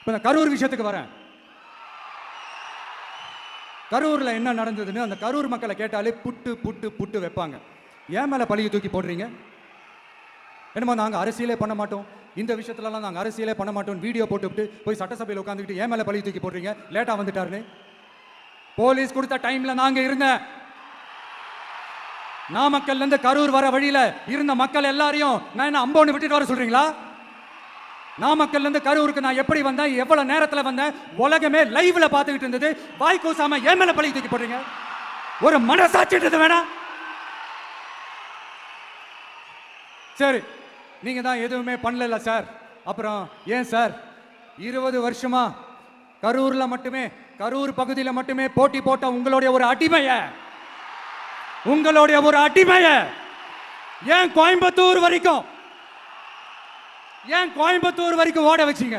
இப்போ இந்த கரூர் விஷயத்துக்கு வரேன். கரூரில் என்ன நடந்ததுன்னு அந்த கரூர் மக்களை கேட்டாலே புட்டு புட்டு புட்டு வைப்பாங்க. ஏன் மேலே பழியை தூக்கி போடுறீங்க? என்னமோ நாங்கள் அரசியலே பண்ண மாட்டோம், இந்த விஷயத்துலலாம் நாங்கள் அரசியலே பண்ண மாட்டோம், வீடியோ போட்டுவிட்டு போய் சட்டசபையில் உட்காந்துக்கிட்டு ஏன் மேலே பழியை தூக்கி போடுறீங்க? லேட்டாக வந்துட்டாருன்னு போலீஸ் கொடுத்த டைமில் நாங்கள் இருந்தேன். நாமக்கல்லேருந்து கரூர் வர வழியில் இருந்த மக்கள் எல்லாரையும் நான் என்ன அம்போன்னு விட்டுட்டு வர சொல்கிறீங்களா? நாமக்கல்லேருந்து கரூருக்கு நான் எப்படி வந்தேன், எவ்வளோ நேரத்தில் வந்தேன், உலகமே லைவ்ல பார்த்துக்கிட்டு இருந்தது. வாய் கூசாம ஏன் மேலே பழி தூக்கி போடுறீங்க? ஒரு மனசாட்சின்றது வேணாம்? சரி, நீங்க தான் எதுவுமே பண்ணல சார். அப்புறம் ஏன் சார் 20 வருஷமா கரூர்ல மட்டுமே, கரூர் பகுதியில் மட்டுமே போட்டி போட்ட உங்களுடைய ஒரு அடிமைய ஏன் கோயம்புத்தூர் வரைக்கும் ஓட வச்சீங்க?